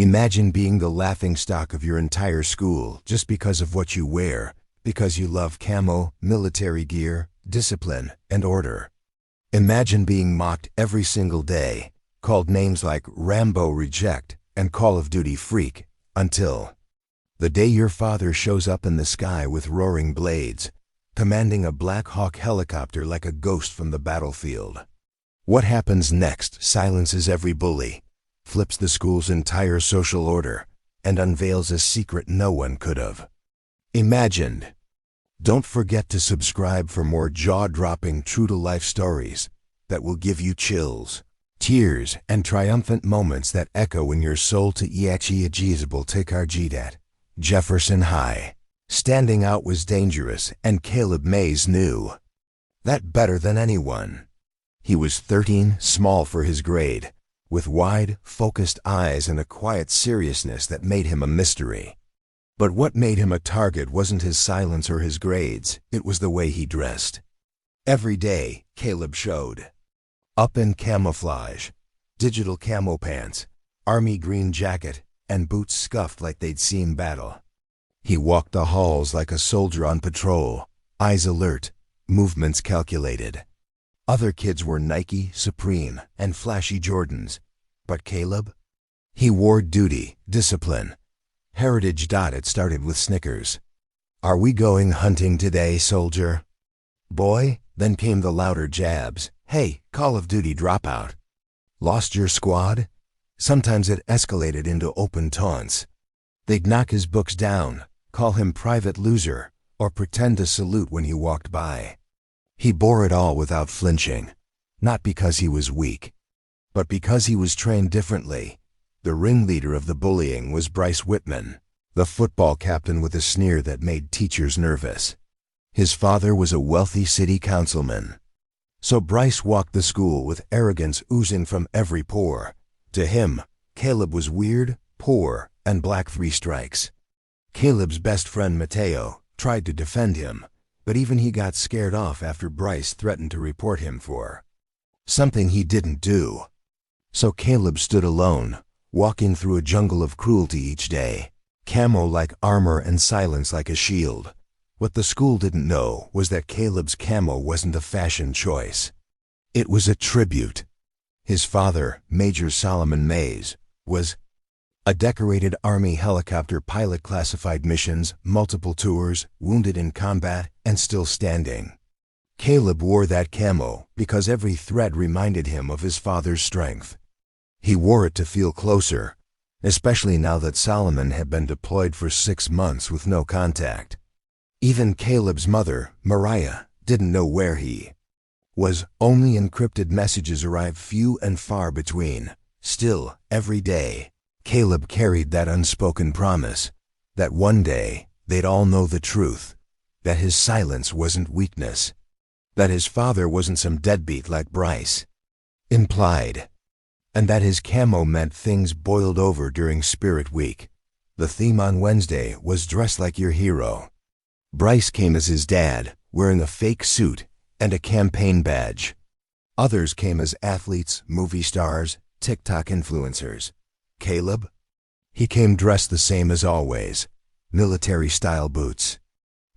Imagine being the laughingstock of your entire school just because of what you wear, because you love camo, military gear, discipline, and order. Imagine being mocked every single day, called names like Rambo Reject and Call of Duty Freak, until the day your father shows up in the sky with roaring blades, commanding a Black Hawk helicopter like a ghost from the battlefield. What happens next silences every bully, flips the school's entire social order, and unveils a secret no one could have imagined. Don't forget to subscribe for more jaw-dropping, true-to-life stories that will give you chills, tears, and triumphant moments that echo in your soul to Eachiagizable Tikarjidat. Jefferson High. Standing out was dangerous, and Caleb Mays knew that better than anyone. He was 13, small for his grade, with wide, focused eyes and a quiet seriousness that made him a mystery. But what made him a target wasn't his silence or his grades, it was the way he dressed. Every day, Caleb showed up in camouflage, digital camo pants, army green jacket, and boots scuffed like they'd seen battle. He walked the halls like a soldier on patrol, eyes alert, movements calculated. Other kids were Nike, Supreme, and flashy Jordans. But Caleb? He wore duty, discipline. Heritage. It started with Snickers. Are we going hunting today, soldier? Boy, then came the louder jabs. Hey, Call of Duty dropout. Lost your squad? Sometimes it escalated into open taunts. They'd knock his books down, call him private loser, or pretend to salute when he walked by. He bore it all without flinching, not because he was weak, but because he was trained differently. The ringleader of the bullying was Bryce Whitman, the football captain with a sneer that made teachers nervous. His father was a wealthy city councilman. So Bryce walked the school with arrogance oozing from every pore. To him, Caleb was weird, poor, and black 3 strikes. Caleb's best friend Mateo tried to defend him, but even he got scared off after Bryce threatened to report him for something he didn't do. So Caleb stood alone, walking through a jungle of cruelty each day, camo like armor and silence like a shield. What the school didn't know was that Caleb's camo wasn't a fashion choice. It was a tribute. His father, Major Solomon Mays, was a decorated Army helicopter pilot, classified missions, multiple tours, wounded in combat, and still standing. Caleb wore that camo because every thread reminded him of his father's strength. He wore it to feel closer, especially now that Solomon had been deployed for 6 months with no contact. Even Caleb's mother, Mariah, didn't know where he was. Only encrypted messages arrived few and far between. Still, every day, Caleb carried that unspoken promise that one day they'd all know the truth, that his silence wasn't weakness, that his father wasn't some deadbeat like Bryce implied, and that his camo meant things boiled over during Spirit Week. The theme on Wednesday was Dress Like Your Hero. Bryce came as his dad, wearing a fake suit and a campaign badge. Others came as athletes, movie stars, TikTok influencers. Caleb? He came dressed the same as always. Military-style boots,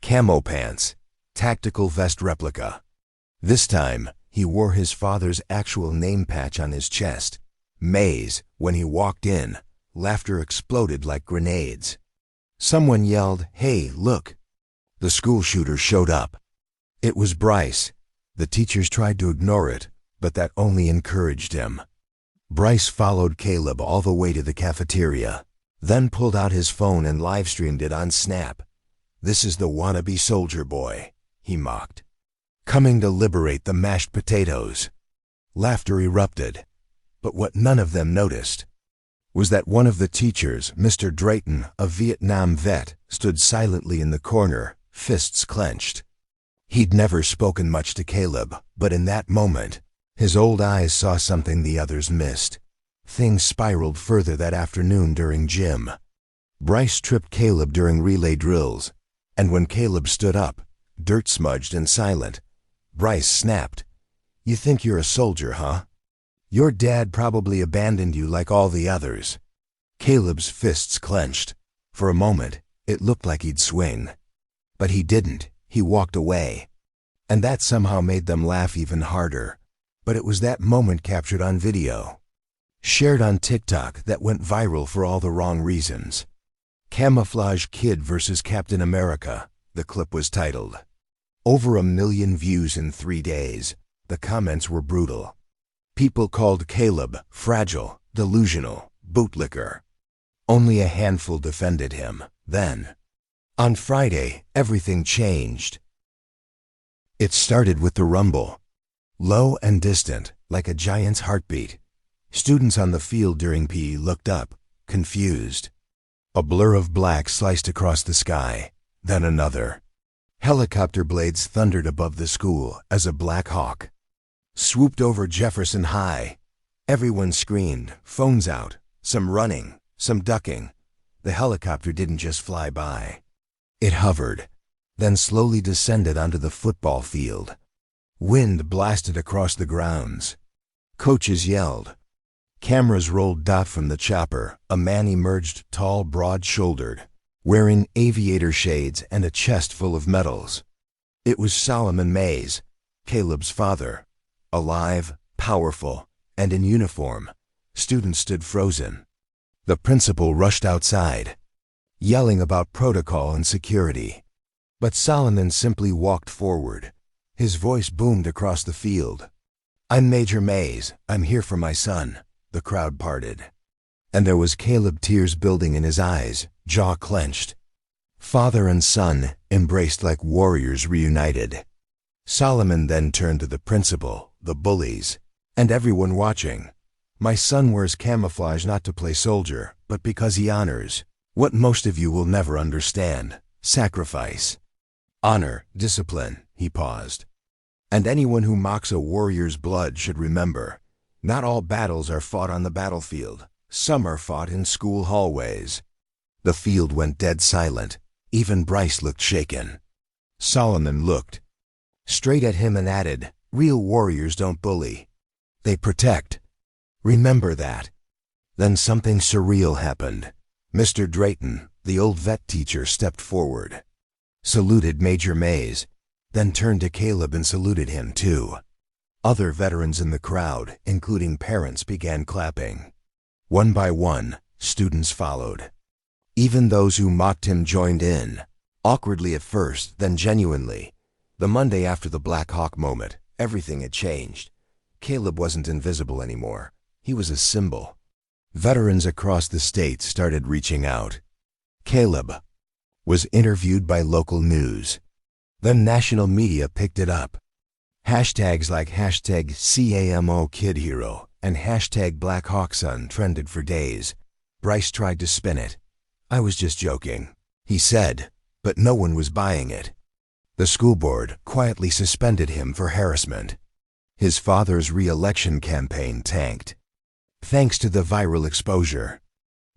camo pants, tactical vest replica. This time, he wore his father's actual name patch on his chest. Mays. When he walked in, laughter exploded like grenades. Someone yelled, "Hey, look!" The school shooter showed up. It was Bryce. The teachers tried to ignore it, but that only encouraged him. Bryce followed Caleb all the way to the cafeteria, then pulled out his phone and live-streamed it on Snap. "This is the wannabe soldier boy," he mocked, "coming to liberate the mashed potatoes." Laughter erupted, but what none of them noticed was that one of the teachers, Mr. Drayton, a Vietnam vet, stood silently in the corner, fists clenched. He'd never spoken much to Caleb, but in that moment, his old eyes saw something the others missed. Things spiraled further that afternoon during gym. Bryce tripped Caleb during relay drills, and when Caleb stood up, dirt-smudged and silent, Bryce snapped, "You think you're a soldier, huh? Your dad probably abandoned you like all the others." Caleb's fists clenched. For a moment, it looked like he'd swing. But he didn't. He walked away. And that somehow made them laugh even harder. But it was that moment captured on video, shared on TikTok, that went viral for all the wrong reasons. Camouflage Kid versus Captain America, the clip was titled. Over 1 million views in 3 days. The comments were brutal. People called Caleb fragile, delusional, bootlicker. Only a handful defended him. Then, on Friday, everything changed. It started with the rumble. Low and distant, like a giant's heartbeat. Students on the field during PE looked up, confused. A blur of black sliced across the sky, then another. Helicopter blades thundered above the school as a Black Hawk swooped over Jefferson High. Everyone screamed, phones out, some running, some ducking. The helicopter didn't just fly by. It hovered, then slowly descended onto the football field. Wind blasted across the grounds. Coaches yelled. Cameras rolled dot from the chopper. A man emerged, tall, broad-shouldered, wearing aviator shades and a chest full of medals. It was Solomon Mays, Caleb's father. Alive, powerful, and in uniform. Students stood frozen. The principal rushed outside, yelling about protocol and security. But Solomon simply walked forward. His voice boomed across the field. "I'm Major Mays. I'm here for my son." The crowd parted. And there was Caleb, tears building in his eyes, jaw clenched. Father and son embraced like warriors reunited. Solomon then turned to the principal, the bullies, and everyone watching. "My son wears camouflage not to play soldier, but because he honors what most of you will never understand: sacrifice, honor, discipline." He paused. "And anyone who mocks a warrior's blood should remember, not all battles are fought on the battlefield. Some are fought in school hallways." The field went dead silent. Even Bryce looked shaken. Solomon looked straight at him and added, "Real warriors don't bully. They protect. Remember that." Then something surreal happened. Mr. Drayton, the old vet teacher, stepped forward, saluted Major Mays, then turned to Caleb and saluted him too. Other veterans in the crowd, including parents, began clapping. One by one, students followed. Even those who mocked him joined in, awkwardly at first, then genuinely. The Monday after the Black Hawk moment, everything had changed. Caleb wasn't invisible anymore. He was a symbol. Veterans across the state started reaching out. Caleb was interviewed by local news. Then national media picked it up. Hashtags like hashtag CAMO Kid Hero and hashtag Black Hawk Son trended for days. Bryce tried to spin it. "I was just joking," he said, but no one was buying it. The school board quietly suspended him for harassment. His father's re-election campaign tanked, thanks to the viral exposure.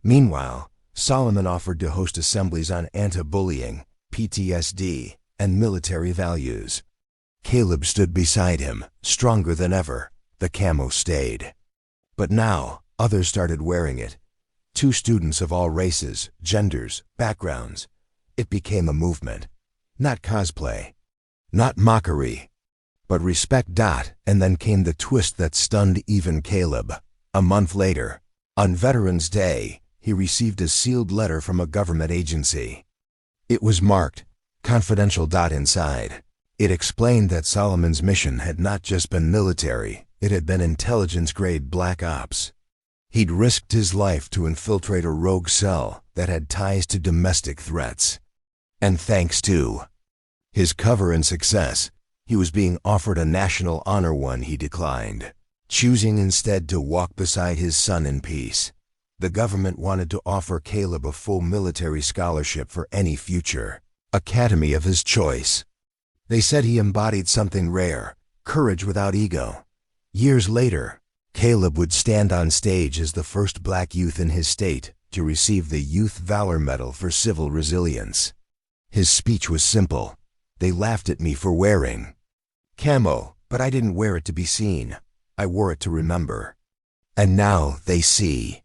Meanwhile, Solomon offered to host assemblies on anti-bullying, PTSD, and military values. Caleb stood beside him, stronger than ever. The camo stayed. But now, others started wearing it. 2 students of all races, genders, backgrounds. It became a movement. Not cosplay, not mockery, but respect. And then came the twist that stunned even Caleb. A month later, on Veterans Day, he received a sealed letter from a government agency. It was marked confidential. Inside, it explained that Solomon's mission had not just been military, it had been intelligence-grade black ops. He'd risked his life to infiltrate a rogue cell that had ties to domestic threats. And thanks to his cover and success, he was being offered a national honor. One he declined, choosing instead to walk beside his son in peace. The government wanted to offer Caleb a full military scholarship for any future academy of his choice. They said he embodied something rare, courage without ego. Years later, Caleb would stand on stage as the first black youth in his state to receive the Youth Valor Medal for Civil Resilience. His speech was simple. "They laughed at me for wearing camo, but I didn't wear it to be seen. I wore it to remember. And now they see."